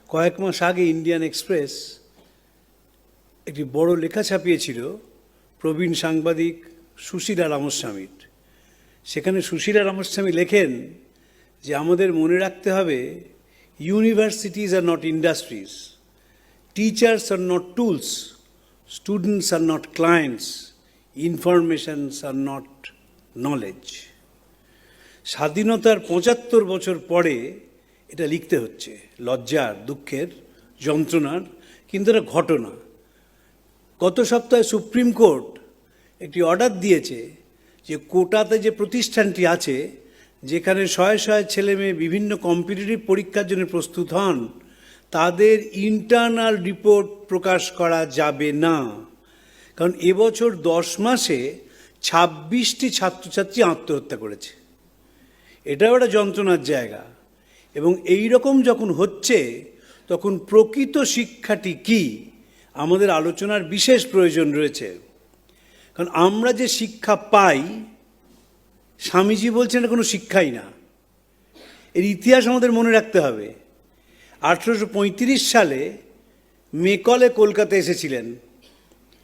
কয়েক মাস আগে Indian express একটি বড় লেখা ছাপিয়েছিল প্রবীণ সাংবাদিক সুশীলা রামস্বামীর। সেখানে সুশীলা রামস্বামী লেখেন যে আমাদের মনে রাখতে হবে, universities are not industries, teachers are not tools, students are not clients, informations are not knowledge. স্বাধীনতার ৭৫ বছর পরে এটা লিখতে হচ্ছে, লজ্জার, দুঃখের, যন্ত্রণার, কিন্তু এটা ঘটনা। গত সপ্তাহে সুপ্রিম কোর্ট একটি অর্ডার দিয়েছে যে কোটাতে যে প্রতিষ্ঠানটি আছে, যেখানে শয়ে শয়ে ছেলে মেয়ে বিভিন্ন কম্পিটিটিভ পরীক্ষার জন্য প্রস্তুত হন, তাদের ইন্টারনাল রিপোর্ট প্রকাশ করা যাবে না। কারণ এবছর 10 মাসে 26টি ছাত্রছাত্রী আত্মহত্যা করেছে। এটাও একটা যন্ত্রণার জায়গা। এবং এই রকম যখন হচ্ছে, তখন প্রকৃত শিক্ষাটি কি আমাদের আলোচনার বিশেষ প্রয়োজন রয়েছে। কারণ আমরা যে শিক্ষা পাই, স্বামীজি বলছেন এটা কোনো শিক্ষাই না। এর ইতিহাস আমাদের মনে রাখতে হবে। 1835 সালে মেকলে কলকাতায় এসেছিলেন।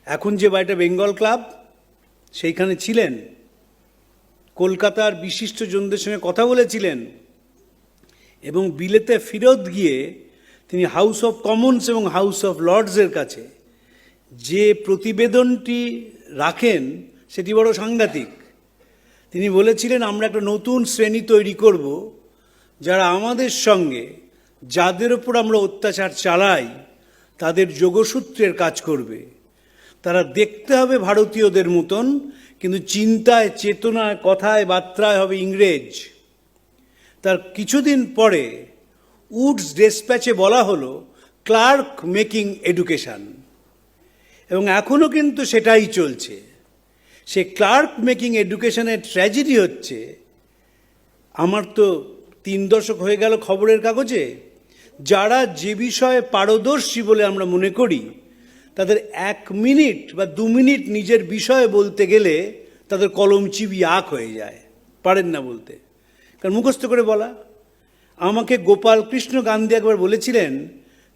এখন যে বাড়িটা বেঙ্গল ক্লাব, সেইখানে ছিলেন। কলকাতার বিশিষ্ট জনদের সঙ্গে কথা বলেছিলেন এবং বিলেতে ফেরত গিয়ে তিনি হাউস অফ কমন্স এবং হাউস অফ লর্ডসের কাছে যে প্রতিবেদনটি রাখেন, সেটি বড় সাংঘাতিক। তিনি বলেছিলেন, আমরা একটা নতুন শ্রেণী তৈরি করব, যারা আমাদের সঙ্গে, যাদের ওপর আমরা অত্যাচার চালাই, তাদের যোগসূত্রের কাজ করবে। তারা দেখতে হবে ভারতীয়দের মতন, কিন্তু চিন্তায়, চেতনায়, কথায়, বার্তায় হবে ইংরেজ। তার কিছুদিন পরে উডস ডেসপ্যাচে বলা হলো ক্লার্ক মেকিং এডুকেশন, এবং এখনও কিন্তু সেটাই চলছে। সে ক্লার্ক মেকিং এডুকেশনের ট্র্যাজেডি হচ্ছে, আমার তো 3 দশক হয়ে গেল খবরের কাগজে, যারা যে বিষয়ে পারদর্শী বলে আমরা মনে করি, তাদের 1 মিনিট বা 2 মিনিট নিজের বিষয়ে বলতে গেলে তাদের কলম চিবিয়ে আঁক হয়ে যায়, পারেন না বলতে, কারণ মুখস্থ করে বলা। আমাকে গোপাল কৃষ্ণ গান্ধী একবার বলেছিলেন,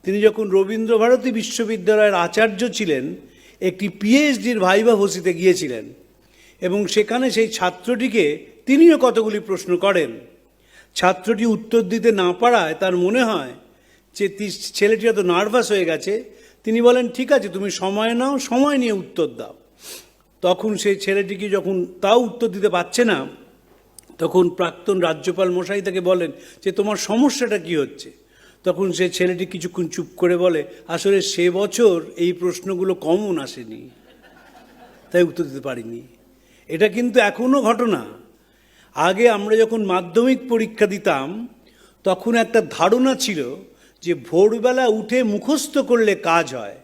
তিনি যখন রবীন্দ্রভারতী বিশ্ববিদ্যালয়ের আচার্য ছিলেন, একটি পিএইচডির ভাইভা বসিতে গিয়েছিলেন এবং সেখানে সেই ছাত্রটিকে তিনিও কতগুলি প্রশ্ন করেন। ছাত্রটি উত্তর দিতে না পারায় তার মনে হয় যে ছেলেটি এত নার্ভাস হয়ে গেছে। তিনি বলেন, ঠিক আছে, তুমি সময় নাও, সময় নিয়ে উত্তর দাও। তখন সেই ছেলেটিকে যখন তাও উত্তর দিতে পারছে না, তখন প্রাক্তন রাজ্যপাল মশাই তাকে বলেন যে তোমার সমস্যাটা কি হচ্ছে। তখন সেই ছেলেটি কিছুক্ষণ চুপ করে বলে, আসলে সে বছর এই প্রশ্নগুলো কমন আসেনি, তাই উত্তর দিতে পারিনি। এটা কিন্তু এখনও ঘটনা। আগে আমরা যখন মাধ্যমিক পরীক্ষা দিতাম, তখন একটা ধারণা ছিল যে ভোরবেলা উঠে মুখস্থ করলে কাজ হয়,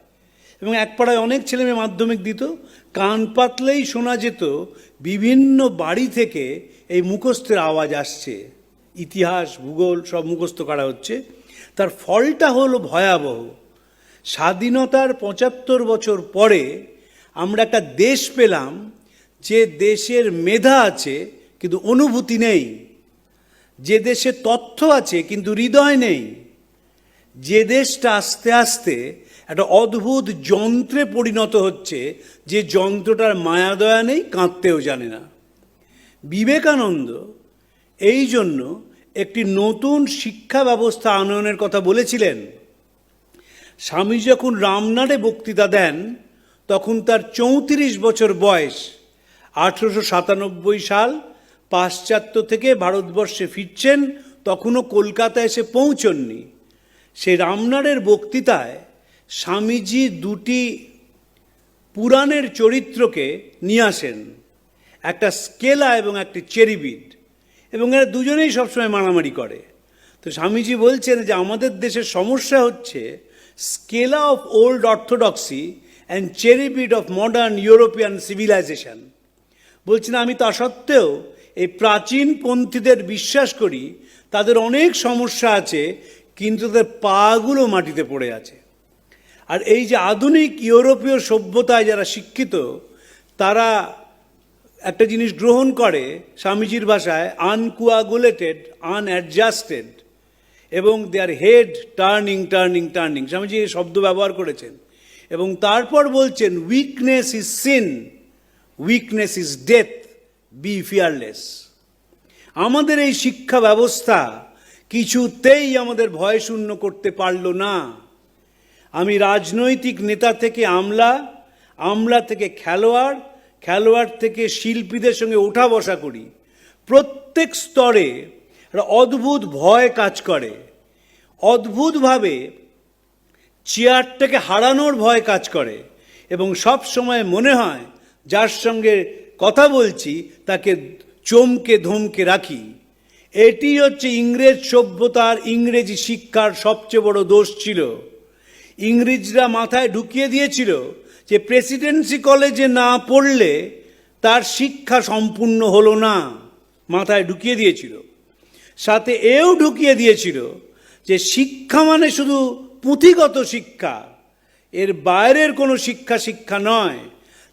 এবং এক পাড়ায় অনেক ছেলেমেয়ে মাধ্যমিক দিত, কান পাতলেই শোনা যেত বিভিন্ন বাড়ি থেকে এই মুখস্থের আওয়াজ আসছে, ইতিহাস, ভূগোল সব মুখস্থ করা হচ্ছে। তার ফলটা হলো ভয়াবহ। স্বাধীনতার ৭৫ বছর পরে আমরা একটা দেশ পেলাম, যে দেশের মেধা আছে কিন্তু অনুভূতি নেই, যে দেশে তথ্য আছে কিন্তু হৃদয় নেই, যে দেশটা আস্তে আস্তে একটা অদ্ভুত যন্ত্রে পরিণত হচ্ছে, যে যন্ত্রটার মায়াদয়া নেই, কাঁদতেও জানে না। বিবেকানন্দ এই জন্য একটি নতুন শিক্ষা ব্যবস্থা আনয়নের কথা বলেছিলেন। স্বামী যখন রামনাড়ে বক্তৃতা দেন, তখন তার 34 বছর বয়স। 1897 সাল, পাশ্চাত্য থেকে ভারতবর্ষে ফিরছেন, তখনও কলকাতা এসে পৌঁছননি। সেই রামনাড়ের বক্তৃতায় স্বামীজি 2টি পুরাণের চরিত্রকে নিয়ে আসেন, একটা স্কেলা এবং একটি চেরিবিড, এবং এরা দুজনেই সবসময় মারামারি করে। তো স্বামীজি বলছেন যে আমাদের দেশের সমস্যা হচ্ছে Scylla of old orthodoxy and Charybdis of modern European civilisation. বলছেন, আমি তা সত্ত্বেও এই প্রাচীন পন্থীদের বিশ্বাস করি, তাদের অনেক সমস্যা আছে, কিন্তু তাদের পাগুলো মাটিতে পড়ে আছে। আর এই যে আধুনিক ইউরোপীয় সভ্যতায় যারা শিক্ষিত, তারা একটা জিনিস গ্রহণ করে, স্বামীজির ভাষায় আনকোয়াগুলেটেড, আনঅ্যাডজাস্টেড, এবং their head turning turning turning, Swamiji এই শব্দ ব্যবহার করেছেন। এবং তারপর বলছেন weakness is sin, weakness is death, be fearless. আমাদের এই শিক্ষা ব্যবস্থা কিছুতেই আমাদের ভয় শূন্য করতে পারল না। আমি রাজনৈতিক নেতা থেকে আমলা, আমলা থেকে খেলোয়াড়, খেলোয়াড় থেকে শিল্পীদের সঙ্গে ওঠা বসা করি। প্রত্যেক স্তরে একটা অদ্ভুত ভয় কাজ করে, অদ্ভুতভাবে চেয়ারটাকে হারানোর ভয় কাজ করে, এবং সব সময় মনে হয় যার সঙ্গে কথা বলছি তাকে চমকে ধমকে রাখি। এটি হচ্ছে ইংরেজ সভ্যতার, ইংরেজি শিক্ষার সবচেয়ে বড় দোষ ছিল। ইংরেজরা মাথায় ঢুকিয়ে দিয়েছিল যে প্রেসিডেন্সি কলেজে না পড়লে তার শিক্ষা সম্পূর্ণ হলো না, মাথায় ঢুকিয়ে দিয়েছিল। সাথে এও ঢুকিয়ে দিয়েছিল যে শিক্ষা মানে শুধু পুঁথিগত শিক্ষা, এর বাইরের কোনো শিক্ষা শিক্ষা নয়।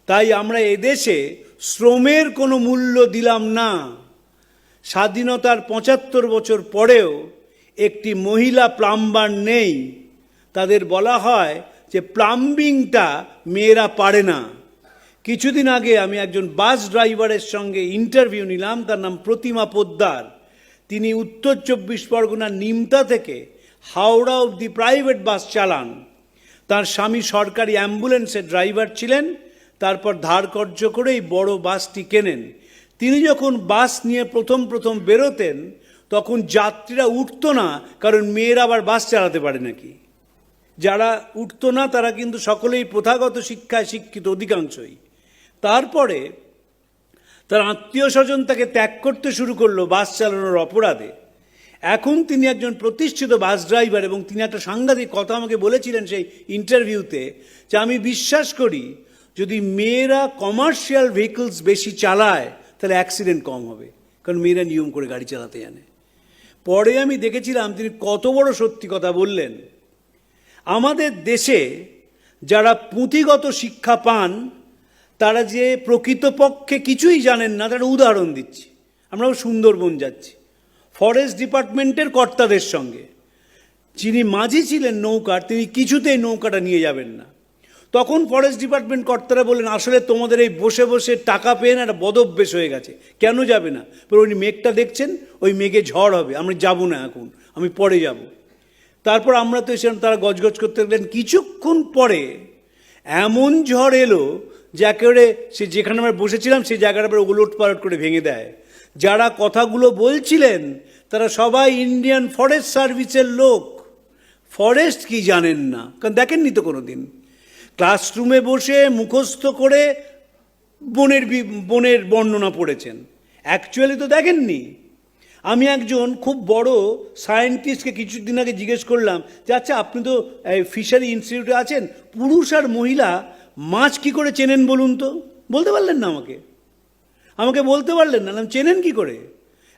তাই আমরা এদেশে শ্রমের কোনো মূল্য দিলাম না। স্বাধীনতার ৭৫ বছর পরেও একটি মহিলা প্লাম্বার নেই। তাদের বলা হয় যে প্লাম্বিংটা মেয়েরা পারে না। কিছুদিন আগে আমি একজন বাস ড্রাইভারের সঙ্গে ইন্টারভিউ নিলাম, তার নাম প্রতিমা পোদ্দার। তিনি উত্তর ২৪ পরগনার নিমতা থেকে হাওড়া অবধি প্রাইভেট বাস চালান। তার স্বামী সরকারি অ্যাম্বুলেন্সের ড্রাইভার ছিলেন, তারপর ধার কর্য করে এই বড় বাসটি কেনেন। তিনি যখন বাস নিয়ে প্রথম প্রথম বেরোতেন তখন যাত্রীরা উঠতো না, কারণ মেয়েরা আবার বাস চালাতে পারে নাকি। যারা উঠতো না তারা কিন্তু সকলেই প্রথাগত শিক্ষায় শিক্ষিত, অধিকাংশই। তারপরে তার আত্মীয় স্বজন তাকে ত্যাগ করতে শুরু করলো বাস চালানোর অপরাধে। এখন তিনি একজন প্রতিষ্ঠিত বাস ড্রাইভার, এবং তিনি একটা সাংঘাতিক কথা আমাকে বলেছিলেন সেই ইন্টারভিউতে, যে আমি বিশ্বাস করি যদি মেয়েরা কমার্শিয়াল ভেহিকলস বেশি চালায় তাহলে অ্যাক্সিডেন্ট কম হবে, কারণ মেয়েরা নিয়ম করে গাড়ি চালাতে জানে। পরে আমি দেখেছিলাম তিনি কত বড় সত্যি কথা বললেন। আমাদের দেশে যারা পুঁথিগত শিক্ষা পান তারা যে প্রকৃতপক্ষে কিছুই জানেন না, তার উদাহরণ দিচ্ছি। আমরাও সুন্দরবন যাচ্ছি ফরেস্ট ডিপার্টমেন্টের কর্তাদের সঙ্গে। যিনি মাঝি ছিলেন নৌকার, তিনি কিছুতেই নৌকাটা নিয়ে যাবেন না। তখন ফরেস্ট ডিপার্টমেন্ট কর্তারা বললেন, আসলে তোমাদের এই বসে বসে টাকা পেয়ে না একটা বদভ্যেস হয়ে গেছে, কেন যাবে না? উনি মেঘটা দেখছেন, ওই মেঘে ঝড় হবে, আমরা যাব না এখন, আমি পরে যাব। তারপর আমরা তো এসে তারা গজগজ করতে লাগলেন। কিছুক্ষণ পরে এমন ঝড় এলো যে একেবারে সে যেখানে আমরা বসেছিলাম সেই জায়গাটা পরে ওলট পালট করে ভেঙে দেয়। যারা কথাগুলো বলছিলেন তারা সবাই ইন্ডিয়ান ফরেস্ট সার্ভিসের লোক। ফরেস্ট কি জানেন না, কারণ দেখেননি তো কোনো দিন। ক্লাসরুমে বসে মুখস্থ করে বনের বর্ণনা পড়েছেন, অ্যাকচুয়ালি তো দেখেননি। আমি একজন খুব বড় সায়েন্টিস্টকে কিছুদিন আগে জিজ্ঞেস করলাম যে আচ্ছা আপনি তো ফিশারি ইনস্টিটিউটে আছেন, পুরুষ আর মহিলা মাছ কি করে চেনেন বলুন তো? বলতে পারলেন না আমাকে বলতে পারলেন না। চেনেন কি করে?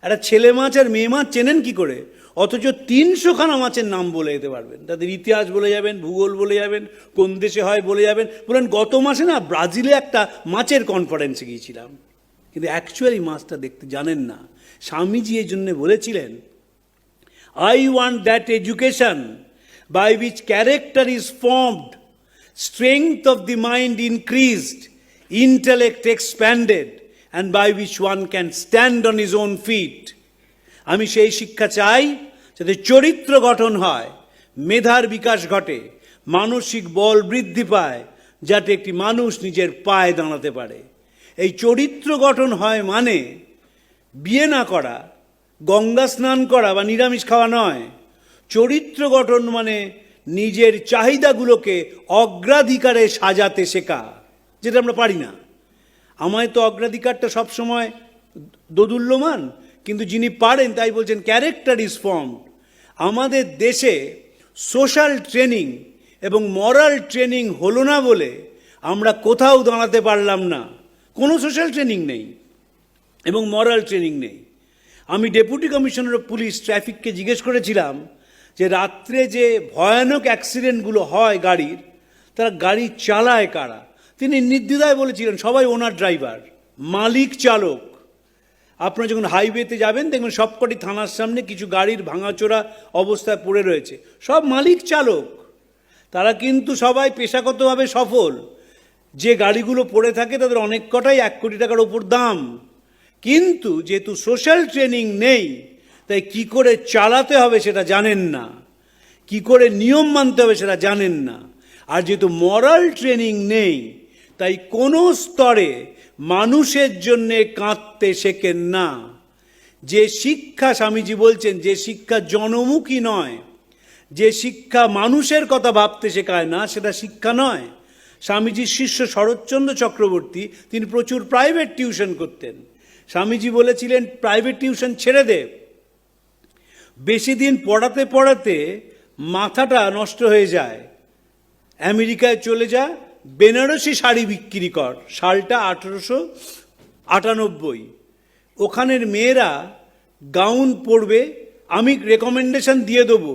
একটা ছেলে মাছ আর মেয়ে মাছ চেনেন কি করে? অথচ ৩০০খানা মাছের নাম বলে যেতে পারবেন, তাদের ইতিহাস বলে যাবেন, ভূগোল বলে যাবেন, কোন দেশে হয় বলে যাবেন। বলেন গত মাসে না ব্রাজিলে একটা মাছের কনফারেন্সে গিয়েছিলাম, কিন্তু অ্যাকচুয়ালি মাছটা দেখতে জানেন না। স্বামীজি এই জন্য বলেছিলেন, I want that education by which character is formed, strength of the mind increased, intellect expanded, and by which one can stand on his own feet. আমি সেই শিক্ষা চাই যাতে চরিত্র গঠন হয়, মেধার বিকাশ ঘটে, মানসিক বল বৃদ্ধি পায়, যাতে একটি মানুষ নিজের পায়ে দাঁড়াতে পারে। এই চরিত্র গঠন হয় মানে বিয়ে না করা, গঙ্গা স্নান করা বা নিরামিষ খাওয়া নয়। চরিত্র গঠন মানে নিজের চাহিদাগুলোকে অগ্রাধিকারে সাজাতে শেখা, যেটা আমরা পারি না। আমায় তো অগ্রাধিকারটা সবসময় দোদুল্যমান, কিন্তু যিনি পারেন তাই বলছেন ক্যারেক্টার ইজ ফর্মড। আমাদের দেশে সোশ্যাল ট্রেনিং এবং মরাল ট্রেনিং হলো না বলে আমরা কোথাও দাঁড়াতে পারলাম না। কোনো সোশ্যাল ট্রেনিং নেই এবং মরাল ট্রেনিং নেই। আমি ডেপুটি কমিশনার অফ পুলিশ ট্রাফিককে জিজ্ঞেস করেছিলাম যে রাত্রে যে ভয়ানক অ্যাক্সিডেন্টগুলো হয় গাড়ির, তারা গাড়ি চালায় কারা? তিনি নির্দ্বিধায় বলেছিলেন সবাই ওনার ড্রাইভার, মালিক চালক। আপনারা যখন হাইওয়েতে যাবেন দেখবেন সবকটি থানার সামনে কিছু গাড়ির ভাঙাচোরা অবস্থায় পড়ে রয়েছে, সব মালিক চালক, তারা কিন্তু সবাই পেশাগতভাবে সফল। যে গাড়িগুলো পড়ে থাকে তাদের অনেক কটাই 1 কোটি টাকার ওপর দাম, কিন্তু যেহেতু সোশ্যাল ট্রেনিং নেই তাই কি করে চালাতে হবে সেটা জানেন না, কি করে নিয়ম মানতে হবে সেটা জানেন না। আর যেহেতু মরাল ট্রেনিং নেই তাই কোনো স্তরে মানুষের জন্যে কাঁদতে শেখেন না। যে শিক্ষা, স্বামীজি বলছেন, যে শিক্ষা জনমুখী নয়, যে শিক্ষা মানুষের কথা ভাবতে শেখায় না, সেটা শিক্ষা নয়। স্বামীজির শিষ্য শরৎচন্দ্র চক্রবর্তী, তিনি প্রচুর প্রাইভেট টিউশন করতেন। স্বামীজি বলেছিলেন প্রাইভেট টিউশন ছেড়ে দে, বেশি দিন পড়াতে পড়াতে মাথাটা নষ্ট হয়ে যায়, আমেরিকায় চলে যা, বেনারসি শাড়ি বিক্রি কর। সালটা 1898। ওখানের মেয়েরা গাউন পরবে, আমি রেকমেন্ডেশন দিয়ে দেবো।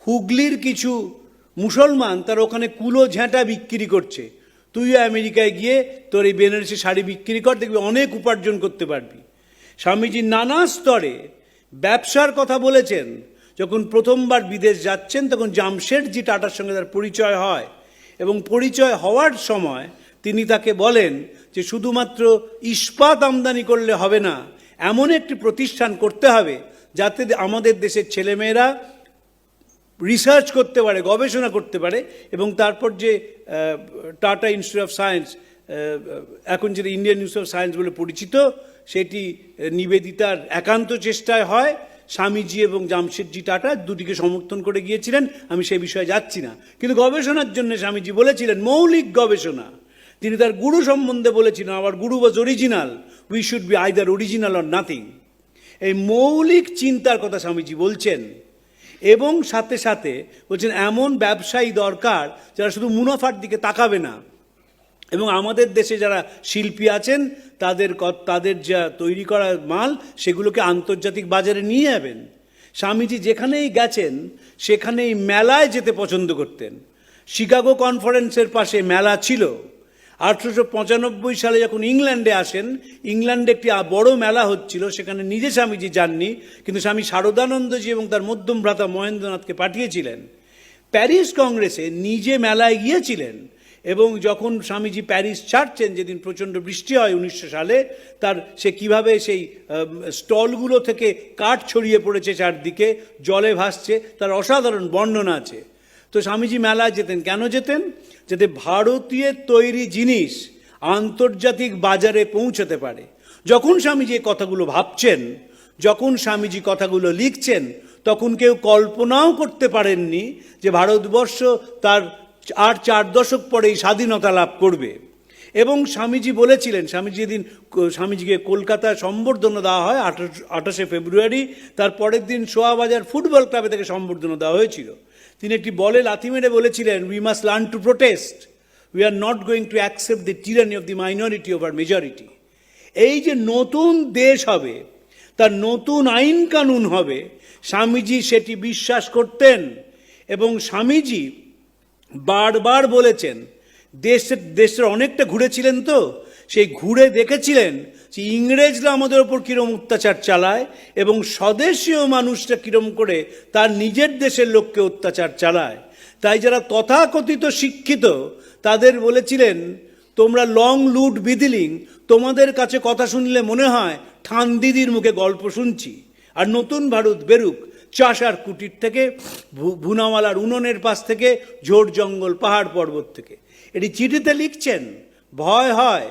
হুগলির কিছু মুসলমান তার ওখানে কুলো ঝাঁটা বিক্রি করছে, তুইও আমেরিকায় গিয়ে তোর এই বেনারসি শাড়ি বিক্রি কর, দেখবি অনেক উপার্জন করতে পারবি। স্বামীজি নানা স্তরে ব্যবসার কথা বলেছেন। যখন প্রথমবার বিদেশ যাচ্ছেন তখন জামশেদজি টাটার সঙ্গে তার পরিচয় হয়, এবং পরিচয় হওয়ার সময় তিনি তাকে বলেন যে শুধুমাত্র ইস্পাত আমদানি করলে হবে না, এমন একটি প্রতিষ্ঠান করতে হবে যাতে আমাদের দেশের ছেলেমেয়েরা রিসার্চ করতে পারে, গবেষণা করতে পারে। এবং তারপর যে টাটা ইনস্টিটিউট অফ সায়েন্স, এখন যেটা ইন্ডিয়ান ইনস্টিটিউট অফ সায়েন্স বলে পরিচিত, সেটি নিবেদিতার একান্ত চেষ্টায় হয়। স্বামীজি এবং জামশেদজি টাটা দুটিকে সমর্থন করে গিয়েছিলেন, আমি সেই বিষয়ে যাচ্ছি না। কিন্তু গবেষণার জন্য স্বামীজি বলেছিলেন মৌলিক গবেষণা। তিনি তার গুরু সম্বন্ধে বলেছিলেন, our guru was original, we should be either original or nothing. এই মৌলিক চিন্তার কথা স্বামীজি বলছেন, এবং সাথে সাথে বলছেন এমন ব্যবসায়ী দরকার যারা শুধু মুনাফার দিকে তাকাবে না, এবং আমাদের দেশে যারা শিল্পী আছেন তাদের যা তৈরি করা মাল সেগুলোকে আন্তর্জাতিক বাজারে নিয়ে যাবেন। স্বামীজি যেখানেই গেছেন সেখানেই মেলায় যেতে পছন্দ করতেন। শিকাগো কনফারেন্সের পাশে মেলা ছিল। 1895 সালে যখন ইংল্যান্ডে আসেন, ইংল্যান্ডে একটি বড় মেলা হচ্ছিল, সেখানে নিজে স্বামীজি যাননি, কিন্তু স্বামী শারদানন্দজি এবং তার মধ্যম ভ্রাতা মহেন্দ্রনাথকে পাঠিয়েছিলেন। প্যারিস কংগ্রেসে নিজে মেলায় গিয়েছিলেন, এবং যখন স্বামীজি প্যারিস ছাড়ছেন, যেদিন প্রচণ্ড বৃষ্টি হয় 1900 সালে, সে কিভাবে সেই স্টলগুলো থেকে কাঠ ছড়িয়ে পড়েছে চারদিকে, জলে ভাসছে, তার অসাধারণ বর্ণনা আছে। তো স্বামীজি মেলায় যেতেন, কেন যেতেন? যাতে ভারতীয় তৈরি জিনিস আন্তর্জাতিক বাজারে পৌঁছতে পারে। যখন স্বামীজি এই কথাগুলো ভাবছেন, যখন স্বামীজি কথাগুলো লিখছেন, তখন কেউ কল্পনাও করতে পারেননি যে ভারতবর্ষ তার আর 4 দশক পরেই স্বাধীনতা লাভ করবে। এবং স্বামীজি বলেছিলেন, স্বামীজিকে কলকাতায় সম্বর্ধনা দেওয়া হয় 28শে ফেব্রুয়ারি, তার পরের দিন সোয়াবাজার ফুটবল ক্লাবে থেকে সম্বর্ধনা দেওয়া হয়েছিল। তিনি একটি বলে লাথি মেরে বলেছিলেন, we must learn to protest, we are not going to accept the টিরানি of the minority over majority. এই যে নতুন দেশ হবে, তার নতুন আইন কানুন হবে, স্বামীজি সেটি বিশ্বাস করতেন। এবং স্বামীজি বারবার বলেছেন, দেশের অনেকটা ঘুরেছিলেন, তো সেই ঘুরে দেখেছিলেন যে ইংরেজরা আমাদের ওপর কীরকম অত্যাচার চালায়, এবং স্বদেশীয় মানুষরা কীরকম করে তার নিজের দেশের লোককে অত্যাচার চালায়। তাই যারা তথাকথিত শিক্ষিত তাদের বলেছিলেন, তোমরা লং লুট বিদিলিং, তোমাদের কাছে কথা শুনলে মনে হয় ঠান দিদির মুখে গল্প শুনছি। আর নতুন ভারত বেরুক চাষার কুটির থেকে, ভুনাওয়ালার উনুনের পাশ থেকে, ঝোড় জঙ্গল পাহাড় পর্বত থেকে। এটি চিঠিতে লিখছেন, ভয় হয়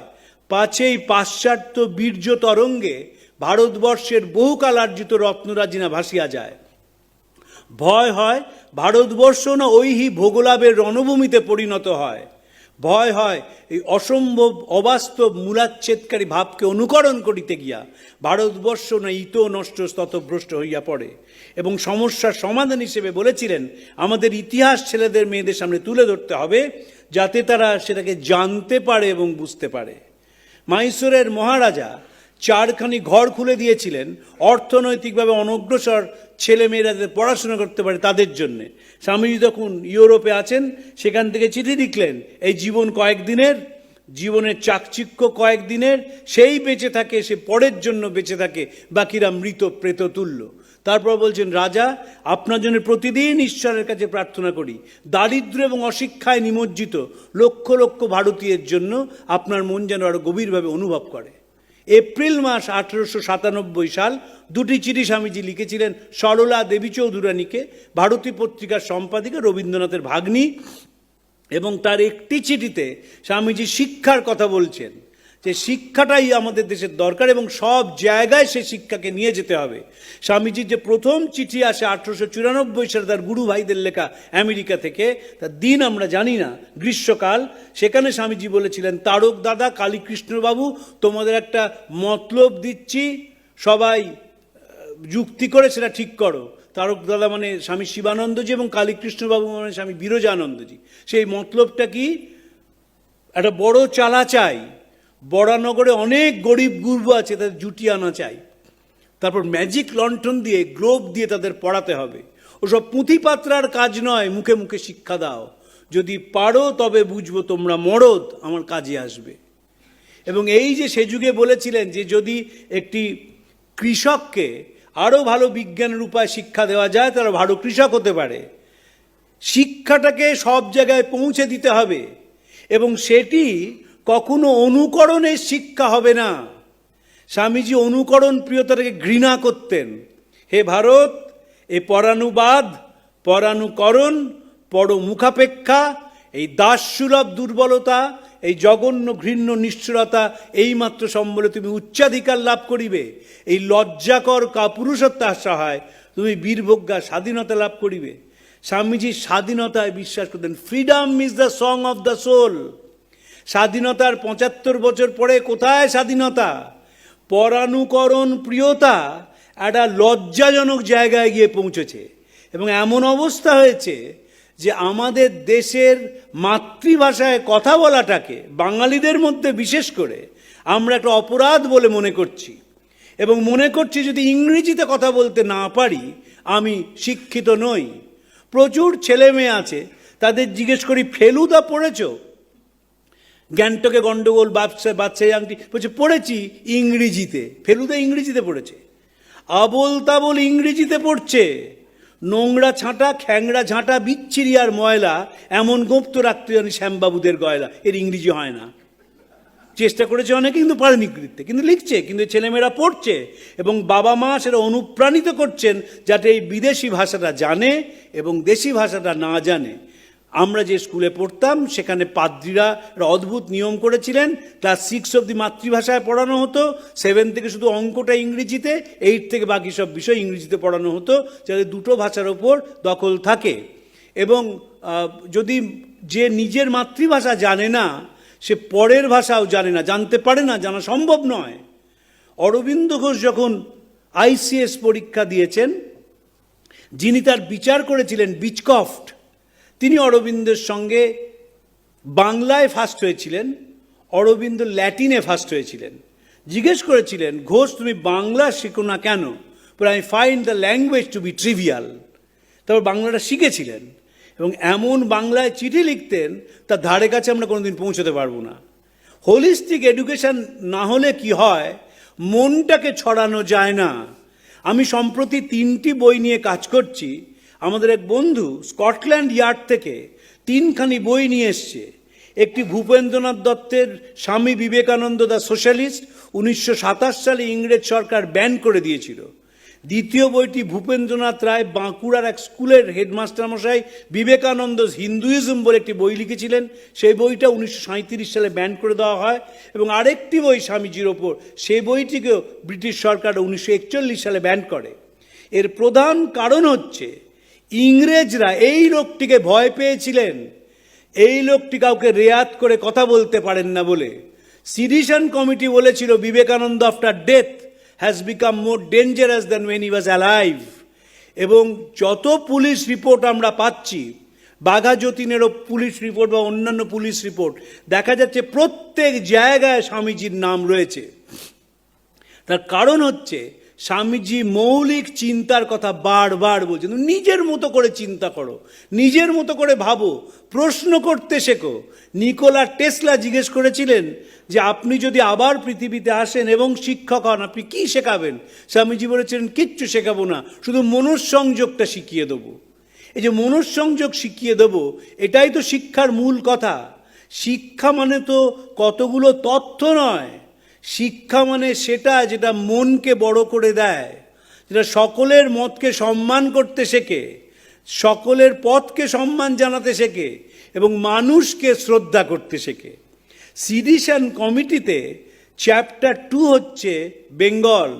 পাছেই পাশ্চাত্য বীর্য তরঙ্গে ভারতবর্ষের বহুকাল আর্জিত রত্নরাজিনা ভাসিয়া যায়। ভয় হয় ভারতবর্ষ না ঐহি ভোগলাভের রণভূমিতে পরিণত হয়। ভয় হয় এই অসম্ভব অবাস্তব মূলাচ্ছেদকারী ভাবকে অনুকরণ করিতে গিয়া ভারতবর্ষ না ইত নষ্ট স্ততভ্রষ্ট হইয়া পড়ে। এবং সমস্যার সমাধান হিসেবে বলেছিলেন, আমাদের ইতিহাস ছেলেদের মেয়েদের সামনে তুলে ধরতে হবে যাতে তারা সেটাকে জানতে পারে এবং বুঝতে পারে। মাইসোরের মহারাজা 4খানি ঘর খুলে দিয়েছিলেন অর্থনৈতিকভাবে অনগ্রসর ছেলেমেয়েরা যাতে পড়াশোনা করতে পারে তাদের জন্যে। স্বামীজি যখন ইউরোপে আছেন, সেখান থেকে চিঠি লিখলেন, এই জীবন কয়েকদিনের, জীবনের চাকচিক্য কয়েকদিনের, সেই বেঁচে থাকে, সে পরের জন্য বেঁচে থাকে, বাকিরা মৃত প্রেত তুল্য। তারপর বলছেন, রাজা আপনার জন্য প্রতিদিন ঈশ্বরের কাছে প্রার্থনা করি, দারিদ্র্য এবং অশিক্ষায় নিমজ্জিত লক্ষ লক্ষ ভারতীয়ের জন্য আপনার মন যেন আরো গভীরভাবে অনুভব করে। এপ্রিল মাস 1897 সাল, দুটি চিঠি স্বামীজি লিখেছিলেন সরলা দেবী চৌধুরানীকে, ভারতী পত্রিকার সম্পাদিকা, রবীন্দ্রনাথের ভাগ্নী। এবং তার একটি চিঠিতে স্বামীজি শিক্ষার কথা বলছেন, যে শিক্ষাটাই আমাদের দেশের দরকার এবং সব জায়গায় সে শিক্ষাকে নিয়ে যেতে হবে। স্বামীজির যে প্রথম চিঠি আসে 1894 সালে তার গুরু ভাইদের লেখা আমেরিকা থেকে, তার দিন আমরা জানি না, গ্রীষ্মকাল, সেখানে স্বামীজি বলেছিলেন, তারক দাদা, কালীকৃষ্ণবাবু, তোমাদের একটা মতলব দিচ্ছি, সবাই যুক্তি করে সেটা ঠিক করো। তারক দাদা মানে স্বামী শিবানন্দজি এবং কালীকৃষ্ণবাবু মানে স্বামী বিরজানন্দজি। সেই মতলবটা কি? একটা বড় চালা চাই, বরানগরে অনেক গরিব গুরবো আছে, তাদের জুটিয়ে আনা চাই। তারপর ম্যাজিক লণ্ঠন দিয়ে, গ্লোব দিয়ে তাদের পড়াতে হবে। ওসব পুঁথিপাত্রার কাজ নয়, মুখে মুখে শিক্ষা দাও, যদি পারো তবে বুঝবো তোমরা মরদ, আমার কাজে আসবে। এবং এই যে সে যুগে বলেছিলেন যে যদি একটি কৃষককে আরও ভালো বিজ্ঞানের উপায় শিক্ষা দেওয়া যায়, তারা ভালো কৃষক হতে পারে। শিক্ষাটাকে সব জায়গায় পৌঁছে দিতে হবে এবং সেটি কখনো অনুকরণের শিক্ষা হবে না। স্বামীজি অনুকরণ প্রিয়তাকে ঘৃণা করতেন। হে ভারত, এ পরানুবাদ, পরানুকরণ, পরমুখাপেক্ষা, এই দাসসুলভ দুর্বলতা, এই জঘন্য ঘৃণ্য নিষ্ঠুরতা এইমাত্র সম্বলে তুমি উচ্চাধিকার লাভ করিবে। এই লজ্জাকর কাপুরুষত্বের সহায় তুমি বীরভোগ্যা স্বাধীনতা লাভ করিবে। স্বামীজি স্বাধীনতায় বিশ্বাস করতেন। Freedom is the song of the soul. স্বাধীনতার 75 বছর পরে কোথায় স্বাধীনতা? পরানুকরণ প্রিয়তা একটা লজ্জাজনক জায়গায় গিয়ে পৌঁছেছে এবং এমন অবস্থা হয়েছে যে আমাদের দেশের মাতৃভাষায় কথা বলাটাকে বাঙালিদের মধ্যে বিশেষ করে আমরা একটা অপরাধ বলে মনে করছি এবং মনে করছি যদি ইংরেজিতে কথা বলতে না পারি আমি শিক্ষিত নই। প্রচুর ছেলে মেয়ে আছে, তাদের জিজ্ঞেস করি ফেলুদা পড়েছ? গ্যাংটকে গন্ডগোল, বাচ্চাই আংটি, বলছে পড়েছি ইংরেজিতে। ফেলুদা ইংরেজিতে পড়েছে, আবোল তাবোল ইংরেজিতে পড়ছে। নোংরা ছাঁটা, খ্যাংরা ঝাঁটা, বিচ্ছিরি আর ময়লা এমন গোপ্ত রাখতে জানি শ্যামবাবুদের গয়লা, এর ইংরেজি হয় না। চেষ্টা করেছে অনেকে, কিন্তু পারেনি লিখতে, কিন্তু লিখছে, কিন্তু ছেলেমেয়েরা পড়ছে এবং বাবা মা সেটা অনুপ্রাণিত করছেন যাতে এই বিদেশি ভাষাটা জানে এবং দেশি ভাষাটা না জানে। আমরা যে স্কুলে পড়তাম সেখানে পাদ্রীরা একটা অদ্ভুত নিয়ম করেছিলেন, ক্লাস 6 অবধি মাতৃভাষায় পড়ানো হতো, 7 থেকে শুধু অঙ্কটা ইংরেজিতে, 8 থেকে বাকি সব বিষয় ইংরেজিতে পড়ানো হতো, যাতে দুটো ভাষার ওপর দখল থাকে। এবং যদি যে নিজের মাতৃভাষা জানে না সে পরের ভাষাও জানে না, জানতে পারে না, জানা সম্ভব নয়। অরবিন্দ ঘোষ যখন ICS পরীক্ষা দিয়েছেন, যিনি তার বিচার করেছিলেন বিচকফট, তিনি অরবিন্দের সঙ্গে বাংলায় ফার্স্ট হয়েছিলেন, অরবিন্দ ল্যাটিনে ফার্স্ট হয়েছিলেন। জিজ্ঞেস করেছিলেন, ঘোষ তুমি বাংলা শিখো না কেন? বলে I find the language to be trivial. তারপর বাংলাটা শিখেছিলেন এবং এমন বাংলায় চিঠি লিখতেন তার ধারে কাছে আমরা কোনোদিন পৌঁছতে পারবো না। হোলিস্টিক এডুকেশন না হলে কি হয়, মনটাকে ছড়ানো যায় না। আমি সম্প্রতি 3টি বই নিয়ে কাজ করছি। আমাদের এক বন্ধু স্কটল্যান্ড ইয়ার্ড থেকে 3খানি বই নিয়ে এসছে। একটি ভূপেন্দ্রনাথ দত্তের স্বামী বিবেকানন্দ দ্য সোশ্যালিস্ট, 1927 সালে ইংরেজ সরকার ব্যান করে দিয়েছিল। দ্বিতীয় বইটি ভূপেন্দ্রনাথ রায় বাঁকুড়ার এক স্কুলের হেডমাস্টার মশাই বিবেকানন্দ হিন্দুইজম বলে একটি বই লিখেছিলেন, সেই বইটা 1937 সালে ব্যান করে দেওয়া হয়। এবং আরেকটি বই স্বামীজির ওপর, সেই বইটিকেও ব্রিটিশ সরকার 1941 সালে ব্যান করে। এর প্রধান কারণ হচ্ছে ইংরেজরা এই লোকটিকে ভয় পেয়েছিলেন, এই লোকটি কাউকে রেয়াত করে কথা বলতে পারেন না বলে। সিডিশন কমিটি বলেছিল Vivekananda after death has become more dangerous than when he was alive. এবং যত পুলিশ রিপোর্ট আমরা পাচ্ছি, বাঘা যতীনেরও পুলিশ রিপোর্ট বা অন্যান্য পুলিশ রিপোর্ট, দেখা যাচ্ছে প্রত্যেক জায়গায় স্বামীজির নাম রয়েছে। তার কারণ হচ্ছে স্বামীজি মৌলিক চিন্তার কথা বারবার বলছেন, নিজের মতো করে চিন্তা করো, নিজের মতো করে ভাবো, প্রশ্ন করতে শেখো। নিকোলা টেসলা জিজ্ঞেস করেছিলেন যে আপনি যদি আবার পৃথিবীতে আসেন এবং শিক্ষক হন, আপনি কি শেখাবেন? স্বামীজি বলেছিলেন, কিচ্ছু শেখাবো না, শুধু মনঃসংযোগটা শিখিয়ে দেবো। এই যে মনঃসংযোগ শিখিয়ে দেবো, এটাই তো শিক্ষার মূল কথা। শিক্ষা মানে তো কতগুলো তথ্য নয়, শিক্ষা মানে সেটা যেটা মনকে বড় করে দেয়, যেটা সকলের মতকে সম্মান করতে শেখে, সকলের পথকে সম্মান জানাতে শেখে এবং মানুষকে শ্রদ্ধা করতে শেখে। সিডিশন কমিটিতে চ্যাপ্টার 2 হচ্ছে বেঙ্গল।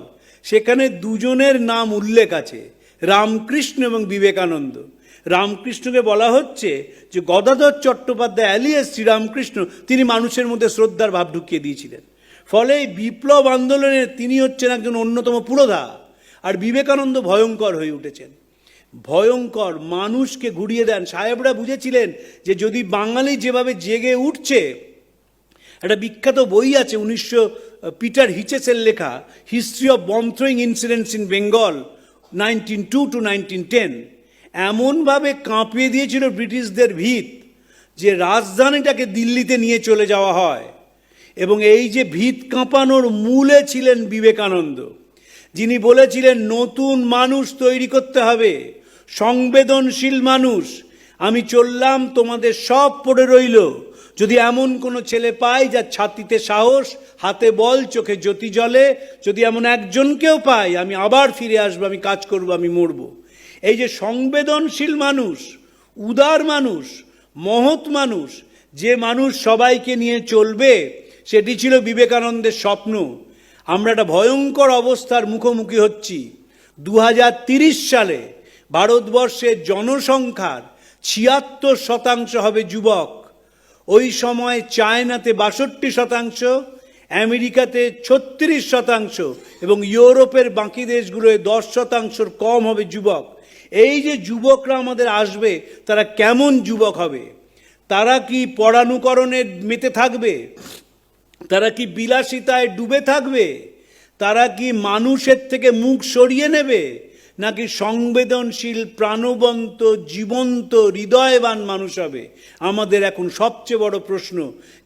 সেখানে দুজনের নাম উল্লেখ আছে, রামকৃষ্ণ এবং বিবেকানন্দ। রামকৃষ্ণকে বলা হচ্ছে যে গদাধর চট্টোপাধ্যায় অ্যালিয়াস শ্রীরামকৃষ্ণ, তিনি মানুষের মধ্যে শ্রদ্ধার ভাব ঢুকিয়ে দিয়েছিলেন। ফলে এই বিপ্লব আন্দোলনে তিনি হচ্ছেন একজন অন্যতম পুরোধা, আর বিবেকানন্দ ভয়ঙ্কর হয়ে উঠেছেন। ভয়ঙ্কর, মানুষকে ঘুরিয়ে দেন। সাহেবরা বুঝেছিলেন যে যদি বাঙালি যেভাবে জেগে উঠছে, একটা বিখ্যাত বই আছে পিটার হিচেসের লেখা, history of bomb throwing incidents in Bengal 1902 to 1910। এমনভাবে কাঁপিয়ে দিয়েছিল ব্রিটিশদের ভিত যে রাজধানীটাকে দিল্লিতে নিয়ে চলে যাওয়া হয়। এবং এই যে ভিত কাঁপানোর মূলে ছিলেন বিবেকানন্দ, যিনি বলেছিলেন নতুন মানুষ তৈরি করতে হবে, সংবেদনশীল মানুষ। আমি চললাম, তোমাদের সব পড়ে রইল। যদি এমন কোনো ছেলে পাই যার ছাতিতে সাহস, হাতে বল, চোখে জ্যোতি জ্বলে, যদি এমন একজনকেও পাই, আমি আবার ফিরে আসবো, আমি কাজ করব, আমি মরব। এই যে সংবেদনশীল মানুষ, উদার মানুষ, মহৎ মানুষ, যে মানুষ সবাইকে নিয়ে চলবে, সেটি ছিল বিবেকানন্দের স্বপ্ন। আমরা একটা ভয়ঙ্কর অবস্থার মুখোমুখি হচ্ছি। 2030 সালে ভারতবর্ষের জনসংখ্যার 76% হবে যুবক। ওই সময় চায়নাতে 62%, আমেরিকাতে 36% এবং ইউরোপের বাকি দেশগুলোয় 10%-র কম হবে যুবক। এই যে যুবকরা আমাদের আসবে, তারা কেমন যুবক হবে? তারা কি পরানুকরণে মেতে থাকবে? তারা কি বিলাসিতায় ডুবে থাকবে? তারা কি মানুষের থেকে মুখ সরিয়ে নেবে? নাকি সংবেদনশীল, প্রাণবন্ত, জীবন্ত, হৃদয়বান মানুষ হবে? আমাদের এখন সবচেয়ে বড় প্রশ্ন।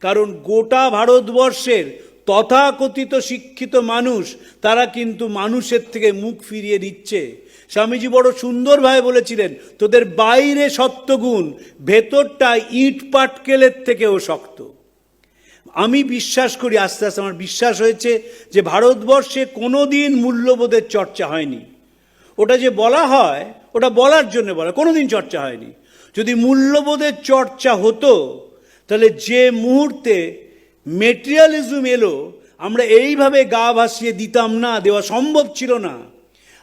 কারণ গোটা ভারতবর্ষের তথাকথিত শিক্ষিত মানুষ, তারা কিন্তু মানুষের থেকে মুখ ফিরিয়ে দিচ্ছে। স্বামীজি বড় সুন্দরভাবে বলেছিলেন, তোদের বাইরে সত্যগুণ, ভেতরটা ইট পাটকেলের থেকেও শক্ত। আমি বিশ্বাস করি, আস্তে আস্তে আমার বিশ্বাস হয়েছে যে ভারতবর্ষে কোনো দিন মূল্যবোধের চর্চা হয়নি। ওটা যে বলা হয়, ওটা বলার জন্য বলা, কোনো দিন চর্চা হয়নি। যদি মূল্যবোধের চর্চা হতো, তাহলে যে মুহূর্তে মেটেরিয়ালিজম এলো, আমরা এইভাবে গা ভাসিয়ে দিতাম না, দেওয়া সম্ভব ছিল না।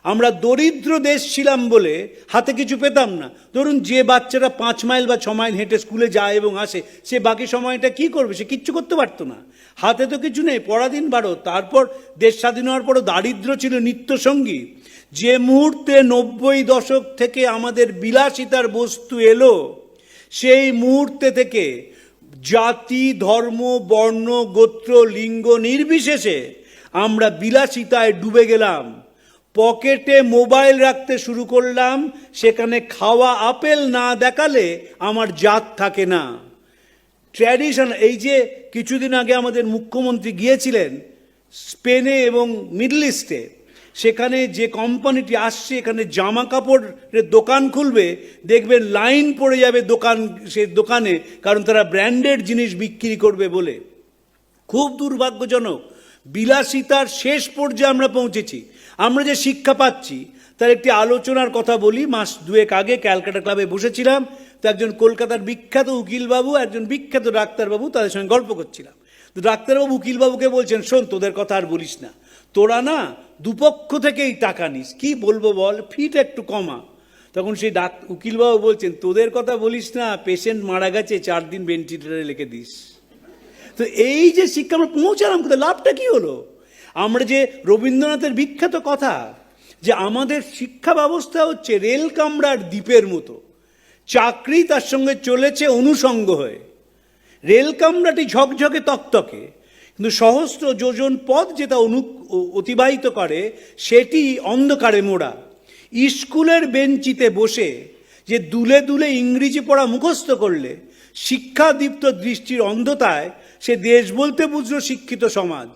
আমরা দরিদ্র দেশ ছিলাম বলে হাতে কিছু পেতাম না। ধরুন, যে বাচ্চারা 5 মাইল বা 6 মাইল হেঁটে স্কুলে যায় এবং আসে, সে বাকি সময়টা কি করবে? সে কিচ্ছু করতে পারতো না, হাতে তো কিছু নেই। পরাধীন ভারত, তারপর দেশ স্বাধীন হওয়ার পরও দারিদ্র্য ছিল নিত্যসঙ্গী। যে মুহূর্তে 90 দশক থেকে আমাদের বিলাসিতার বস্তু এলো, সেই মুহূর্তে থেকে জাতি, ধর্ম, বর্ণ, গোত্র, লিঙ্গ নির্বিশেষে আমরা বিলাসিতায় ডুবে গেলাম। পকেটে মোবাইল রাখতে শুরু করলাম, সেখানে খাওয়া আপেল না দেখালে আমার জাত থাকে না। ট্র্যাডিশন, এই যে কিছুদিন আগে আমাদের মুখ্যমন্ত্রী গিয়েছিলেন স্পেনে এবং মিডল ইস্টে, সেখানে যে কোম্পানিটি আসছে এখানে জামা কাপড়ের দোকান খুলবে, দেখবেন লাইন পড়ে যাবে সে দোকানে, কারণ তারা ব্র্যান্ডেড জিনিস বিক্রি করবে বলে। খুব দুর্ভাগ্যজনক, বিলাসিতার শেষ পর্যায়ে আমরা পৌঁছেছি। আমরা যে শিক্ষা পাচ্ছি তার একটি আলোচনার কথা বলি। মাস 2 আগে ক্যালকাটা ক্লাবে বসেছিলাম, তো একজন কলকাতার বিখ্যাত উকিলবাবু, একজন বিখ্যাত ডাক্তারবাবু, তাদের সঙ্গে গল্প করছিলাম। তো ডাক্তারবাবু উকিলবাবুকে বলছেন, শোন, তোদের কথা আর বলিস না, তোরা না দুপক্ষ থেকেই টাকা নিস, কি বলবো বল, ফিট একটু কমা। তখন সেই উকিলবাবু বলছেন, তোদের কথা বলিস না, পেশেন্ট মারা গেছে, 4 দিন ভেন্টিলেটরে লিখে দিস। তো এই যে শিক্ষা আমরা পৌঁছালাম কোথায়, লাভটা কি হলো? আমরা যে রবীন্দ্রনাথের বিখ্যাত কথা, যে আমাদের শিক্ষা ব্যবস্থা হচ্ছে রেল কামরার দ্বীপের মতো, চাকরি তার সঙ্গে চলেছে অনুষঙ্গ হয়ে। রেল কামরাটি ঝকঝকে তকতকে, কিন্তু সহস্র যোজন পথ যেটা অতিবাহিত করে সেটি অন্ধকারে মোড়া। স্কুলের বেঞ্চিতে বসে যে দুলে দুলে ইংরেজি পড়া মুখস্থ করলে শিক্ষাদীপ্ত দৃষ্টির অন্ধতায় সে দেশ বলতে বুঝলো শিক্ষিত সমাজ,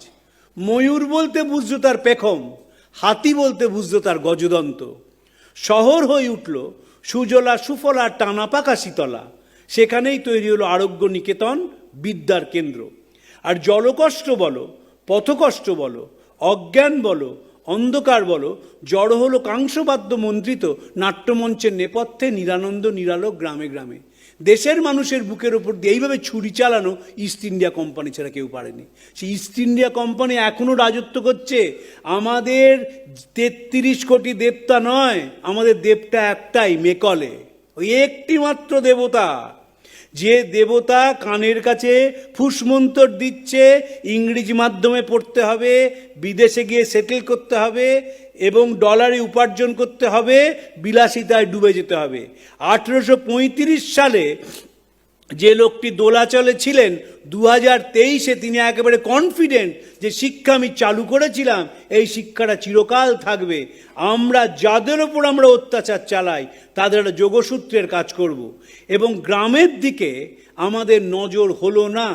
ময়ূর বলতে বুঝলো তার পেখম, হাতি বলতে বুঝলো তার গজদন্ত। শহর হয়ে উঠল সুজলা সুফলা টানা পাকা শীতলা, সেখানেই তৈরি হলো আরোগ্য নিকেতন, বিদ্যার কেন্দ্র। আর জলকষ্ট বলো, পথকষ্ট বলো, অজ্ঞান বলো, অন্ধকার বলো, জড়ো হলো কাংসবাদ্য মন্ত্রিত নাট্যমঞ্চের নেপথ্যে নিরানন্দ নিরালোক গ্রামে গ্রামে। দেশের মানুষের বুকের ওপর দিয়ে এইভাবে ছুরি চালানো ইস্ট ইন্ডিয়া কোম্পানি ছাড়া কেউ পারেনি। সেই ইস্ট ইন্ডিয়া কোম্পানি এখনও রাজত্ব করছে। আমাদের 33 কোটি দেবতা নয়, আমাদের দেবতা একটাই, মেকলে, ওই একটি মাত্র দেবতা। যে দেবতা কানের কাছে ফুসমন্তর দিচ্ছে, ইংরেজি মাধ্যমে পড়তে হবে, বিদেশে গিয়ে সেটেল করতে হবে এবং ডলারে উপার্জন করতে হবে, বিলাসিতায় ডুবে যেতে হবে। 1835 সালে যে লোকটি দোলাচলে ছিলেন, 2023-এ তিনি একেবারে কনফিডেন্ট যে শিক্ষা আমি চালু করেছিলাম, এই শিক্ষাটা চিরকাল থাকবে। আমরা যাদের ওপর আমরা অত্যাচার চালাই তাদের একটা যোগসূত্রের কাজ করব। এবং গ্রামের দিকে আমাদের নজর হলো না।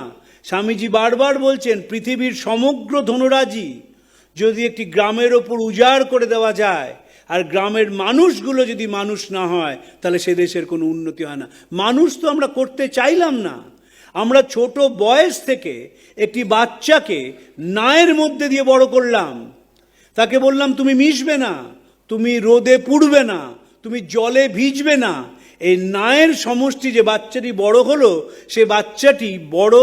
স্বামীজি বারবার বলছেন পৃথিবীর সমগ্র ধনরাজি যদি একটি গ্রামের ওপর উজাড় করে দেওয়া যায়, আর গ্রামের মানুষগুলো যদি মানুষ না হয়, তাহলে সে দেশের কোনো উন্নতি হয় না। মানুষ তো আমরা করতে চাইলাম না। আমরা ছোট বয়স থেকে একটি বাচ্চাকে নায়ের মধ্যে দিয়ে বড় করলাম। তাকে বললাম তুমি মিশবে না, তুমি রোদে পুড়বে না, তুমি জলে ভিজবে না। এই নায়ের সমষ্টি যে বাচ্চাটি বড় হলো, সে বাচ্চাটি বড়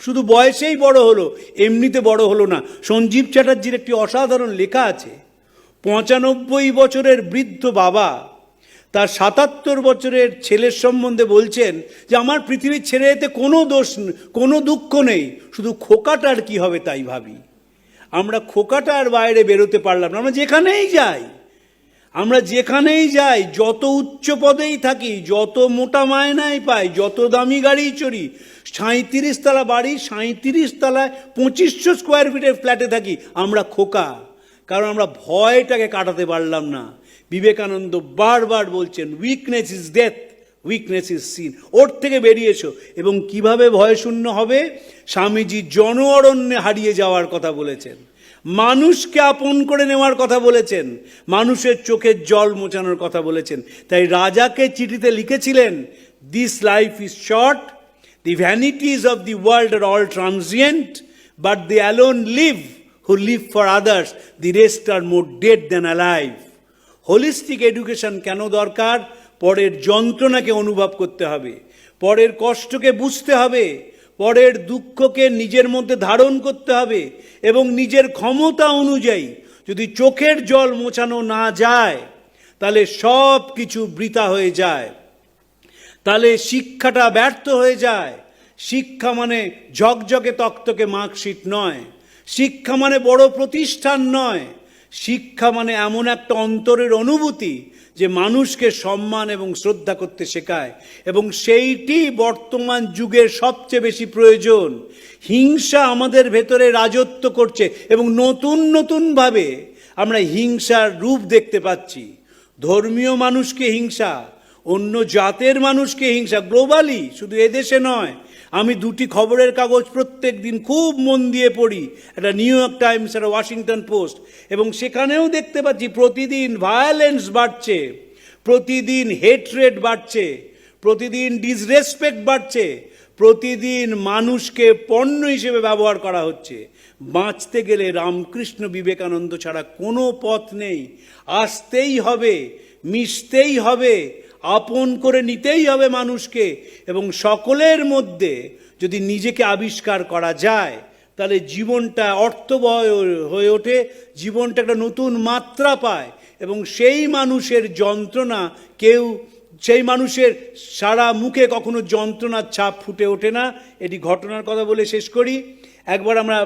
শুধু বয়সেই বড় হলো, এমনিতে বড় হলো না। সঞ্জীব চ্যাটার্জির একটি অসাধারণ লেখা আছে। 95 বছরের বৃদ্ধ বাবা তার 77 বছরের ছেলের সম্বন্ধে বলছেন যে আমার পৃথিবীর ছেড়ে যেতে কোনো দোষ, কোনো দুঃখ নেই, শুধু খোকাটার কি হবে তাই ভাবি। আমরা খোকাটার বাইরে বেরোতে পারলাম না। আমরা যেখানেই যাই, যত উচ্চ পদেই থাকি, যত মোটা মায়নায় পাই, যত দামি গাড়ি চড়ি, 37 তলা বাড়ি, 37 তলায় 2500 স্কোয়ার ফিটের ফ্ল্যাটে থাকি, আমরা খোকা। কারণ আমরা ভয়টাকে কাটাতে পারলাম না। বিবেকানন্দ বারবার বলছেন weakness is death, weakness is sin. ওর থেকে বেরিয়ে এসো। এবং কিভাবে ভয়শূন্য হবে? স্বামীজি জন অরণ্যে হারিয়ে যাওয়ার কথা বলেছেন, মানুষকে আপন করে নেওয়ার কথা বলেছেন, মানুষের চোখের জল মোছানোর কথা বলেছেন। তাই রাজাকে চিঠিতে লিখেছিলেন, this life is short, the vanities of the world are all transient, but they alone live who live for others, the rest are more dead than alive. Holistic education কেন দরকার? পরের যন্ত্রণাকে অনুভব করতে হবে, পরের কষ্টকে বুঝতে হবে, পরের দুঃখকে নিজের মধ্যে ধারণ করতে হবে এবং নিজের ক্ষমতা অনুযায়ী যদি চোখের জল মোছানো না যায়, তাহলে সব কিছু বৃথা হয়ে যায়, তাহলে শিক্ষাটা ব্যর্থ হয়ে যায়। শিক্ষা মানে ঝকঝকে তকতকে মার্কশিট নয়, শিক্ষা মানে বড় প্রতিষ্ঠান নয়, শিক্ষা মানে এমন একটা অন্তরের অনুভূতি যে মানুষকে সম্মান এবং শ্রদ্ধা করতে শেখায়। এবং সেইটি বর্তমান যুগের সবচেয়ে বেশি প্রয়োজন। হিংসা আমাদের ভেতরে রাজত্ব করছে এবং নতুন নতুনভাবে আমরা হিংসার রূপ দেখতে পাচ্ছি। ধর্মীয় মানুষকে হিংসা, অন্য জাতের মানুষকে হিংসা, গ্লোবালি, শুধু এদেশে নয়। আমি 2টি খবরের কাগজ প্রত্যেক দিন খুব মন দিয়ে পড়ি, একটা নিউ ইয়র্ক টাইমস, একটা ওয়াশিংটন পোস্ট, এবং সেখানেও দেখতে পাচ্ছি প্রতিদিন ভায়োলেন্স বাড়ছে, প্রতিদিন হেট্রেড বাড়ছে, প্রতিদিন ডিসরেসপেক্ট বাড়ছে, প্রতিদিন মানুষকে পণ্য হিসেবে ব্যবহার করা হচ্ছে। বাঁচতে গেলে রামকৃষ্ণ বিবেকানন্দ ছাড়া কোনো পথ নেই। আসতেই হবে, মিশতেই হবে, আপন করে নিতেই হবে মানুষকে। এবং সকলের মধ্যে যদি নিজেকে আবিষ্কার করা যায়, তাহলে জীবনটা অর্থবহ হয়ে ওঠে, জীবনটা একটা নতুন মাত্রা পায়। এবং সেই মানুষের যন্ত্রণা সেই মানুষের সারা মুখে কখনো যন্ত্রণার ছাপ ফুটে ওঠে না। এটি ঘটনার কথা বলে শেষ করি। একবার আমরা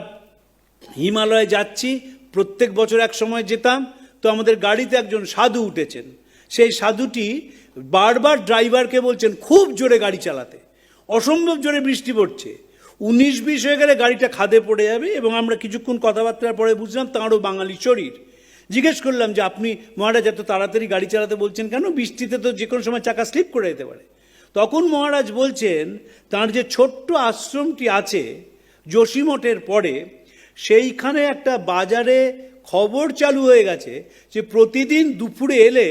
হিমালয়ে যাচ্ছি, প্রত্যেক বছর এক সময় যেতাম, তো আমাদের গাড়িতে একজন সাধু উঠেছেন। সেই সাধুটি বারবার ড্রাইভারকে বলছেন খুব জোরে গাড়ি চালাতে, অসম্ভব জোরে বৃষ্টি পড়ছে। 19-20 হয়ে গেলে গাড়িটা খাদে পড়ে যাবে, এবং আমরা কিছুক্ষণ কথাবার্তার পরে বুঝলাম তাঁরও বাঙালি শরীর। জিজ্ঞেস করলাম যে আপনি মহারাজ এত তাড়াতাড়ি গাড়ি চালাতে বলছেন কেন, বৃষ্টিতে তো যে কোনো সময় চাকা স্লিপ করে যেতে পারে। তখন মহারাজ বলছেন তাঁর যে ছোট্ট আশ্রমটি আছে যোশীমঠের পরে, সেইখানে একটা বাজারে খবর চালু হয়ে গেছে যে প্রতিদিন দুপুরে এলে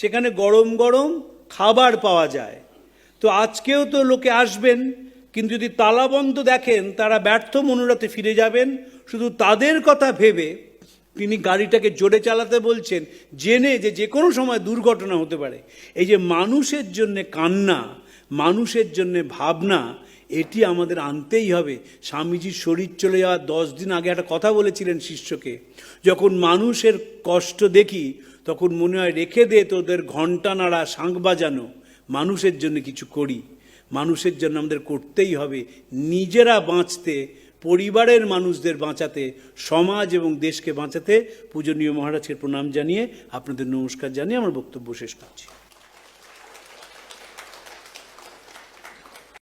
সেখানে গরম গরম খাবার পাওয়া যায়। তো আজকেও তো লোকে আসবেন, কিন্তু যদি তালাবন্ধ দেখেন তারা ব্যর্থ মনোরথে ফিরে যাবেন। শুধু তাদের কথা ভেবে তিনি গাড়িটাকে জোরে চালাতে বলছেন, জেনে যে যে কোনো সময় দুর্ঘটনা হতে পারে। এই যে মানুষের জন্যে কান্না, মানুষের জন্যে ভাবনা, এটি আমাদের আনতেই হবে। স্বামীজির শরীর চলে যাওয়ার 10 দিন আগে একটা কথা বলেছিলেন শিষ্যকে, যখন মানুষের কষ্ট দেখি তখন মনে হয় রেখে দে তোদের ঘণ্টা নাড়া শাঁখ বাজানো, মানুষের জন্য কিছু করি। মানুষের জন্য আমাদের করতেই হবে, নিজেরা বাঁচতে, পরিবারের মানুষদের বাঁচাতে, সমাজ এবং দেশকে বাঁচাতে। পূজনীয় মহারাজকে প্রণাম জানিয়ে, আপনাদের নমস্কার জানিয়ে আমার বক্তব্য শেষ করছি।